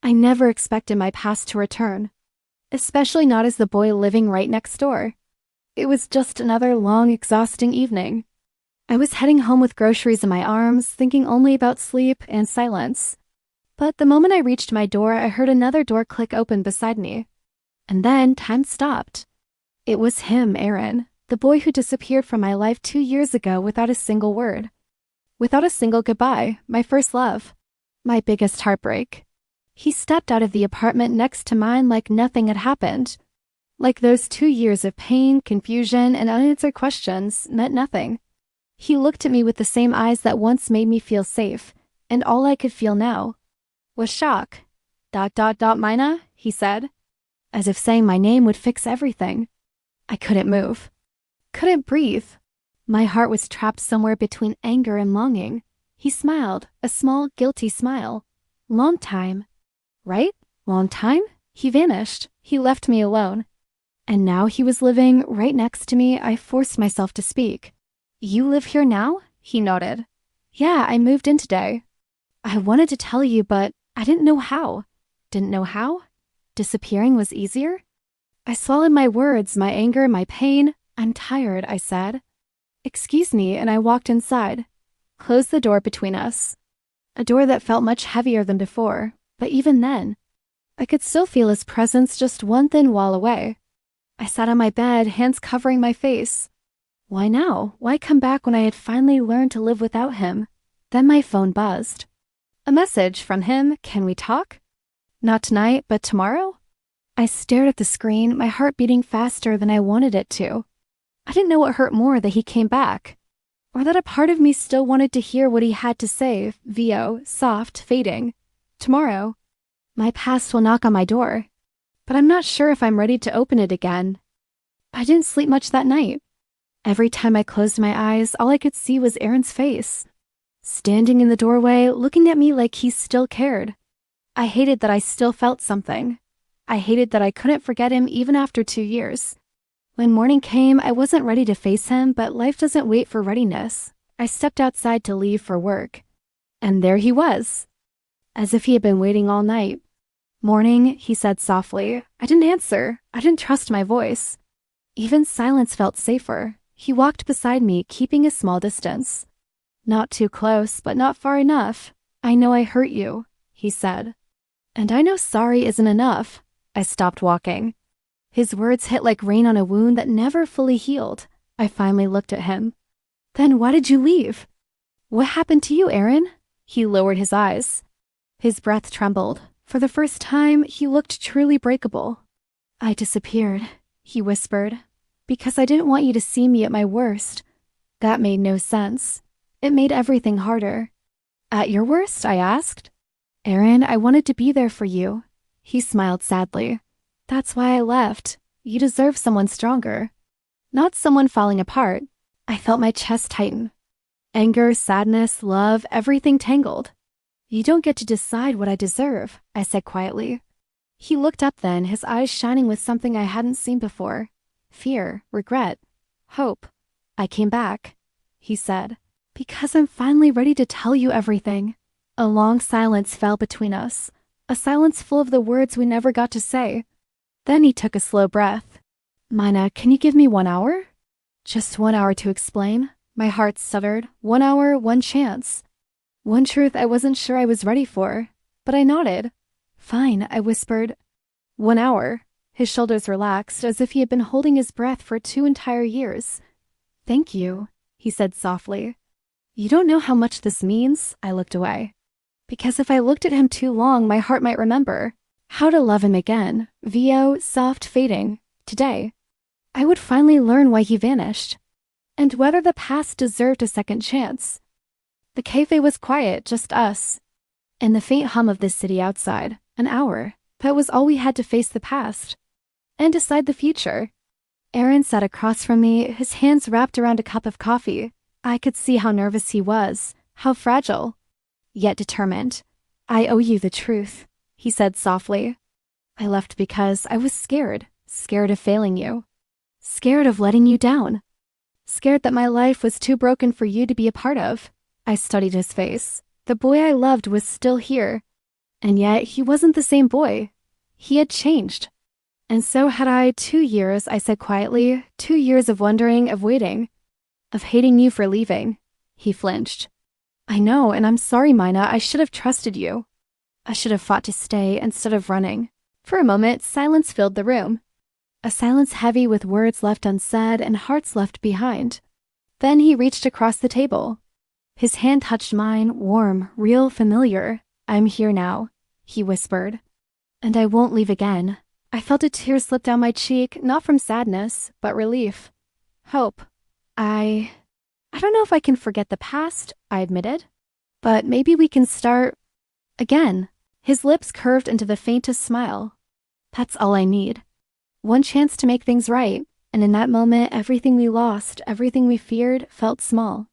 I never expected my past to return, especially not as the boy living right next door. It was just another long, exhausting evening. I was heading home with groceries in my arms, thinking only about sleep and silence. But the moment I reached my door, I heard another door click open beside me. And then time stopped. It was him, Arin, the boy who disappeared from my life 2 years ago without a single word. Without a single goodbye, my first love. My biggest heartbreak. He stepped out of the apartment next to mine like nothing had happened. Like those 2 years of pain, confusion, and unanswered questions meant nothing. He looked at me with the same eyes that once made me feel safe, and all I could feel now was shock. Mina, he said, as if saying my name would fix everything. I couldn't move. Couldn't breathe. My heart was trapped somewhere between anger and longing. He smiled, a small, guilty smile. Long time. Right? Long time? He vanished. He left me alone. And now he was living right next to me. I forced myself to speak. You live here now? He nodded. Yeah, I moved in today. I wanted to tell you, but I didn't know how. Didn't know how? Disappearing was easier? I swallowed my words, my anger, my pain. I'm tired, I said. Excuse me, and I walked inside. Closed the door between us. A door that felt much heavier than before, but even then, I could still feel his presence just one thin wall away. I sat on my bed, hands covering my face. Why now? Why come back when I had finally learned to live without him? Then my phone buzzed. A message from him, can we talk? Not tonight, but tomorrow? I stared at the screen, my heart beating faster than I wanted it to. I didn't know what hurt more, that he came back, or that a part of me still wanted to hear what he had to say, VO, soft, fading. Tomorrow, my past will knock on my door, but I'm not sure if I'm ready to open it again. I didn't sleep much that night. Every time I closed my eyes, all I could see was Arin's face, standing in the doorway, looking at me like he still cared. I hated that I still felt something. I hated that I couldn't forget him even after 2 years. When morning came, I wasn't ready to face him, but life doesn't wait for readiness. I stepped outside to leave for work. And there he was, as if he had been waiting all night. Morning, he said softly. I didn't answer. I didn't trust my voice. Even silence felt safer. He walked beside me, keeping a small distance. Not too close, but not far enough. I know I hurt you, he said. And I know sorry isn't enough. I stopped walking. His words hit like rain on a wound that never fully healed. I finally looked at him. Then why did you leave? What happened to you, Arin? He lowered his eyes. His breath trembled. For the first time, he looked truly breakable. I disappeared, he whispered, because I didn't want you to see me at my worst. That made no sense. It made everything harder. At your worst? I asked. Arin, I wanted to be there for you. He smiled sadly. That's why I left. You deserve someone stronger. Not someone falling apart. I felt my chest tighten. Anger, sadness, love, everything tangled. You don't get to decide what I deserve, I said quietly. He looked up then, his eyes shining with something I hadn't seen before. Fear, regret, hope. I came back, he said, because I'm finally ready to tell you everything. A long silence fell between us, a silence full of the words we never got to say. Then he took a slow breath. Mina, can you give me 1 hour? Just 1 hour to explain. My heart stuttered. 1 hour, one chance. One truth I wasn't sure I was ready for, but I nodded. Fine, I whispered. 1 hour. His shoulders relaxed, as if he had been holding his breath for 2 entire years. Thank you, he said softly. You don't know how much this means. I looked away. Because if I looked at him too long, my heart might remember. How to love him again. VO, soft, fading. Today. I would finally learn why he vanished. And whether the past deserved a second chance. The cafe was quiet, just us. And the faint hum of the city outside. An hour. That was all we had to face the past. And decide the future. Arin sat across from me, his hands wrapped around a cup of coffee. I could see how nervous he was, how fragile, yet determined. I owe you the truth, he said softly. I left because I was scared of failing you, scared of letting you down, scared that my life was too broken for you to be a part of. I studied his face. The boy I loved was still here. And yet he wasn't the same boy. He had changed. And so had I. 2 years, I said quietly, 2 years of wondering, of waiting, of hating you for leaving. He flinched. I know, and I'm sorry, Mina. I should have trusted you. I should have fought to stay instead of running. For a moment, silence filled the room. A silence heavy with words left unsaid and hearts left behind. Then he reached across the table. His hand touched mine, warm, real, familiar. I'm here now, he whispered. And I won't leave again. I felt a tear slip down my cheek, not from sadness, but relief. Hope. I don't know if I can forget the past, I admitted. But maybe we can start again. His lips curved into the faintest smile. That's all I need. One chance to make things right, and in that moment, everything we lost, everything we feared, felt small.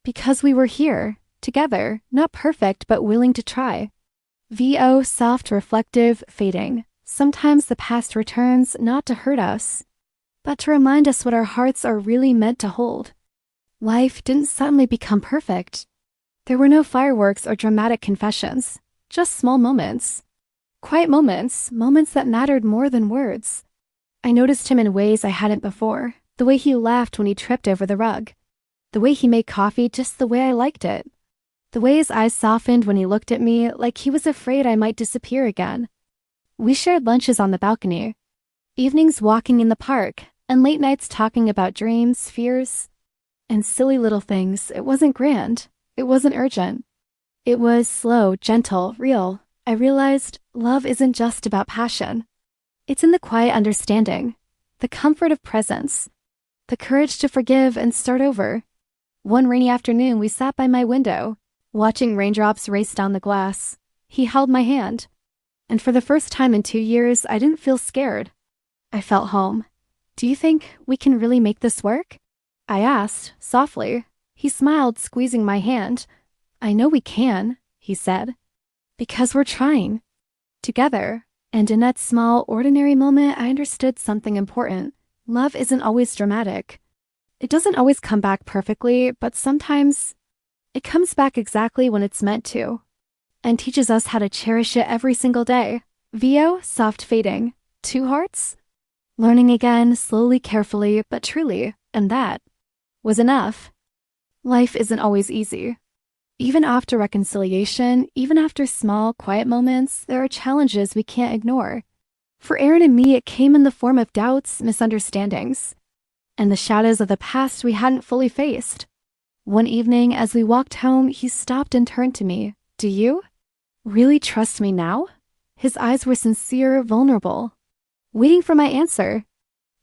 Because we were here, together, not perfect, but willing to try. VO, soft, reflective, fading. Sometimes the past returns not to hurt us, but to remind us what our hearts are really meant to hold. Life didn't suddenly become perfect. There were no fireworks or dramatic confessions, just small moments. Quiet moments, moments that mattered more than words. I noticed him in ways I hadn't before, the way he laughed when he tripped over the rug, the way he made coffee just the way I liked it, the way his eyes softened when he looked at me like he was afraid I might disappear again. We shared lunches on the balcony, evenings walking in the park, and late nights talking about dreams, fears, and silly little things. It wasn't grand. It wasn't urgent. It was slow, gentle, real. I realized love isn't just about passion. It's in the quiet understanding, the comfort of presence, the courage to forgive and start over. One rainy afternoon, we sat by my window, watching raindrops race down the glass. He held my hand. And for the first time in 2 years, I didn't feel scared. I felt home. Do you think we can really make this work? I asked, softly. He smiled, squeezing my hand. I know we can, he said. Because we're trying. Together. And in that small, ordinary moment, I understood something important. Love isn't always dramatic. It doesn't always come back perfectly, but sometimes it comes back exactly when it's meant to. And teaches us how to cherish it every single day. VO, soft fading. 2 hearts? Learning again, slowly, carefully, but truly, and that was enough. Life isn't always easy. Even after reconciliation, even after small, quiet moments, there are challenges we can't ignore. For Arin and me, it came in the form of doubts, misunderstandings, and the shadows of the past we hadn't fully faced. One evening, as we walked home, he stopped and turned to me. Do you really trust me now? His eyes were sincere, vulnerable, waiting for my answer.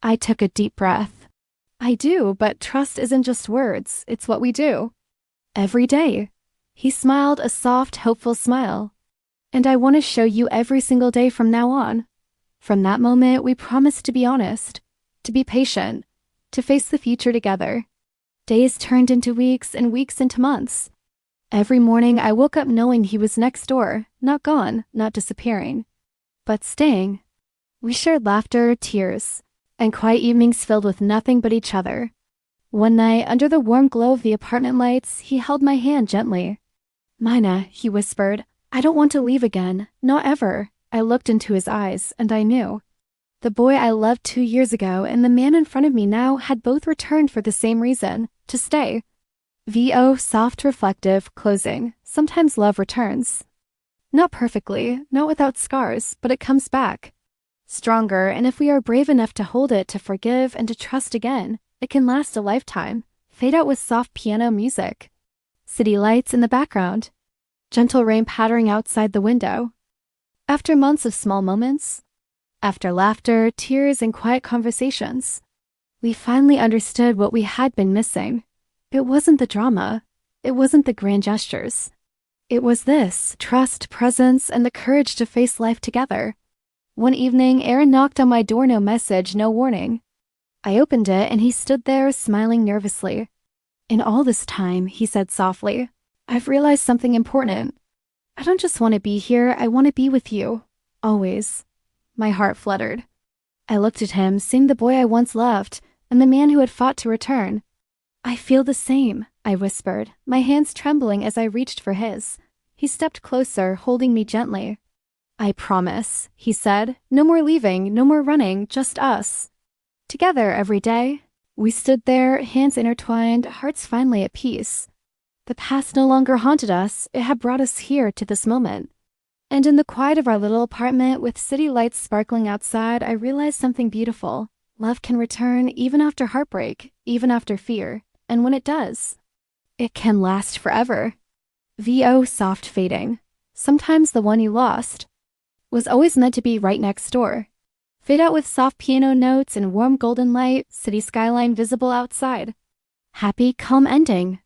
I took a deep breath. I do, but trust isn't just words, it's what we do. Every day. He smiled a soft, hopeful smile. And I want to show you every single day from now on. From that moment, we promised to be honest, to be patient, to face the future together. Days turned into weeks and weeks into months. Every morning, I woke up knowing he was next door, not gone, not disappearing, but staying. We shared laughter, tears, and quiet evenings filled with nothing but each other. One night, under the warm glow of the apartment lights, he held my hand gently. Mina, he whispered, I don't want to leave again, not ever. I looked into his eyes, and I knew. The boy I loved 2 years ago and the man in front of me now had both returned for the same reason, to stay. VO, soft, reflective, closing. Sometimes love returns. Not perfectly, not without scars, but it comes back. Stronger, and if we are brave enough to hold it, to forgive, and to trust again, it can last a lifetime. Fade out with soft piano music. City lights in the background. Gentle rain pattering outside the window. After months of small moments, after laughter, tears, and quiet conversations, we finally understood what we had been missing. It wasn't the drama. It wasn't the grand gestures. It was this, trust, presence, and the courage to face life together. One evening, Arin knocked on my door, no message, no warning. I opened it, and he stood there, smiling nervously. In all this time, he said softly, I've realized something important. I don't just want to be here, I want to be with you. Always. My heart fluttered. I looked at him, seeing the boy I once loved, and the man who had fought to return. I feel the same, I whispered, my hands trembling as I reached for his. He stepped closer, holding me gently. I promise, he said. No more leaving, no more running, just us. Together every day. We stood there, hands intertwined, hearts finally at peace. The past no longer haunted us, it had brought us here to this moment. And in the quiet of our little apartment, with city lights sparkling outside, I realized something beautiful. Love can return even after heartbreak, even after fear. And when it does, it can last forever. VO soft fading. Sometimes the one you lost was always meant to be right next door. Fade out with soft piano notes and warm golden light, city skyline visible outside. Happy, calm ending.